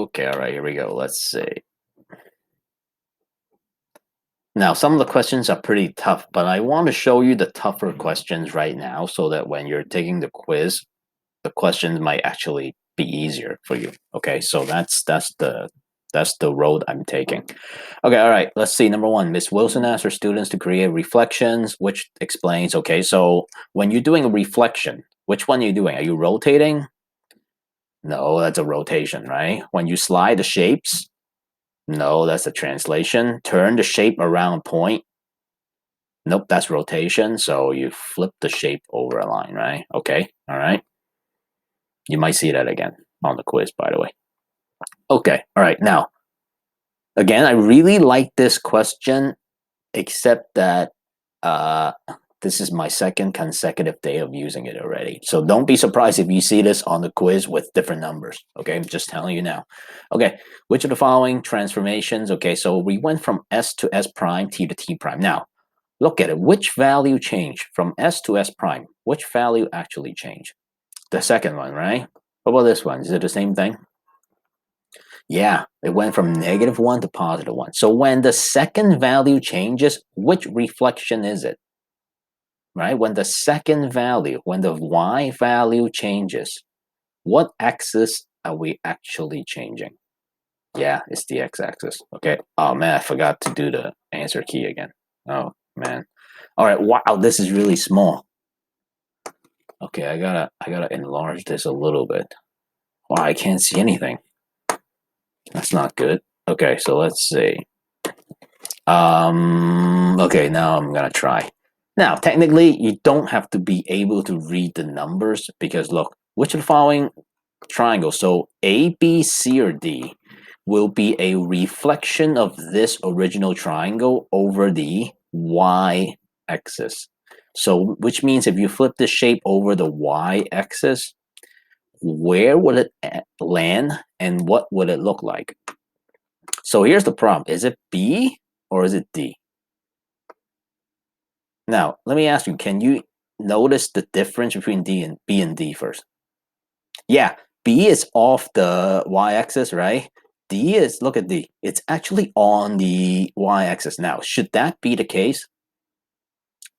Okay, all right, here we go. Let's see. Now, some of the questions are pretty tough, but I want to show you the tougher questions right now so that when you're taking the quiz, the questions might actually be easier for you. Okay, so that's the road I'm taking. Okay, all right, let's see. Number one, Miss Wilson asks her students to create reflections, which explains, okay, so when you're doing a reflection, which one are you doing? Are you rotating? No, that's a rotation, right? When you slide the shapes, no, that's a translation. Turn the shape around point. Nope, that's rotation. So you flip the shape over a line, right? Okay, all right. You might see that again on the quiz, by the way. Okay, all right. Now, again, I really like this question, except that uh, this is my second consecutive day of using it already. So don't be surprised if you see this on the quiz with different numbers. Okay, I'm just telling you now. Okay, which of the following transformations? Okay, so we went from S to S prime, T to T prime. Now, look at it. Which value changed from S to S prime? Which value actually changed? The second one, right? What about this one? Is it the same thing? Yeah, it went from -1 to +1. So when the second value changes, which reflection is it? Right? When the second value, when the y value changes, what axis are we actually changing? Yeah, it's the x-axis. Okay. Oh man, I forgot to do the answer key again. Oh man. All right. Wow, this is really small. Okay, I gotta enlarge this a little bit. Wow, I can't see anything. That's not good. Okay, so let's see. Okay, now I'm gonna try. Now, technically, you don't have to be able to read the numbers because look, which of the following triangle? So A, B, C, or D will be a reflection of this original triangle over the y-axis. So, which means if you flip the shape over the y-axis, where would it land and what would it look like? So here's the problem. Is it B or is it D? Now, let me ask you, can you notice the difference between D and B and D first? Yeah, B is off the y-axis, right? D is, look at D. It's actually on the y-axis. Now, should that be the case?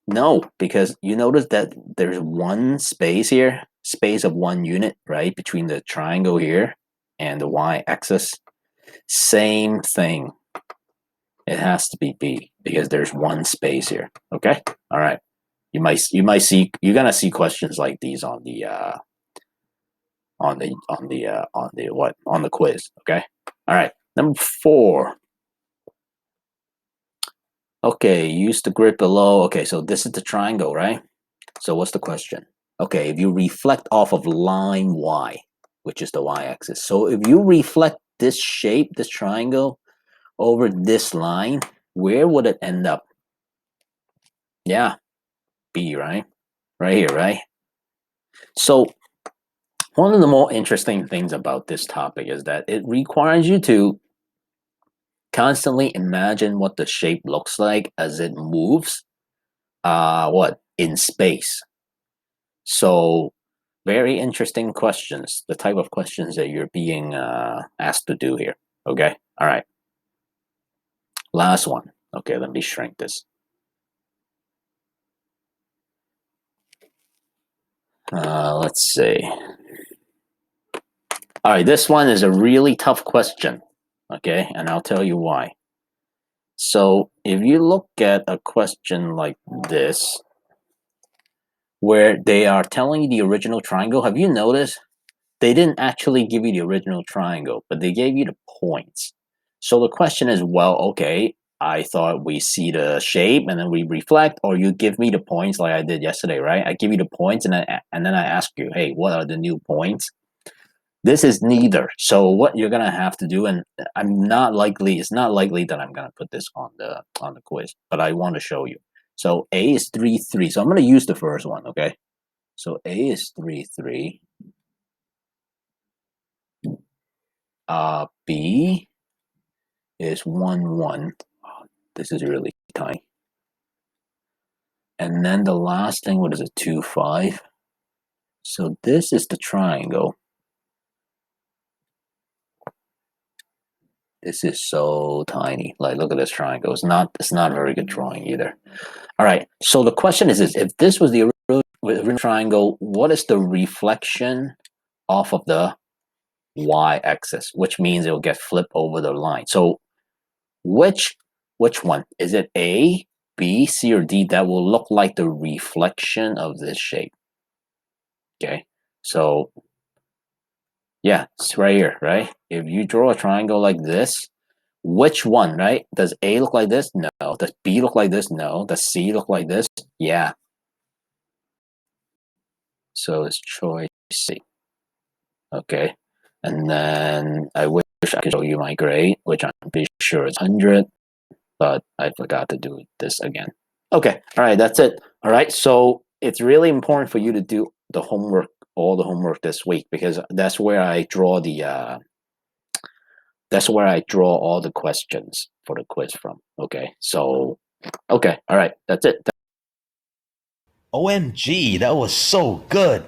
No, because you notice that there's one space here, space of 1 unit, right? Between the triangle here and the y-axis. Same thing. It has to be B because there's one space here. Okay? All right. You're gonna see questions like these on the on the quiz. Okay. All right. Number 4. Okay. Use the grid below. Okay. So this is the triangle, right? So what's the question? Okay. If you reflect off of line Y, which is the y-axis. So if you reflect this shape, this triangle, over this line, where would it end up? Yeah, B, right? Right here, right? So one of the more interesting things about this topic is that it requires you to constantly imagine what the shape looks like as it moves what in space. So very interesting questions, the type of questions that you're being asked to do here. Okay, all right, last one. Okay, let me shrink this. Let's see. All right, this one is a really tough question. Okay, and I'll tell you why. So if you look at a question like this, where they are telling you the original triangle, have you noticed they didn't actually give you the original triangle, but they gave you the points? So the question is, well, okay, I thought we see the shape and then we reflect, or you give me the points like I did yesterday, right? I give you the points and then I ask you, hey, what are the new points? This is neither. So what you're gonna have to do, and it's not likely that I'm gonna put this on the quiz, but I want to show you. So A is 3, 3. So I'm gonna use the first one, okay? So A is 3, 3. B is 1, 1. Oh, this is really tiny. And then the last thing, what is it? 2, 5. So this is the triangle. This is so tiny. Like, look at this triangle. It's not a very good drawing either. All right. So the question is this: if this was the original triangle, what is the reflection off of the y-axis? Which means it will get flipped over the line. So which one is it? A, B, C, or D that will look like the reflection of this shape? Okay. So yeah, it's right here, right? If you draw a triangle like this, which one, right? Does A look like this? No. Does B look like this? No. Does C look like this? Yeah. So it's choice C. Okay. And then I wish I could show you my grade, which I'm pretty sure is 100, but I forgot to do this again. Okay. All right. That's it. All right. So it's really important for you to do the homework, all the homework this week, because that's where I draw all the questions for the quiz from. Okay. So, okay. All right. That's it. OMG, that was so good.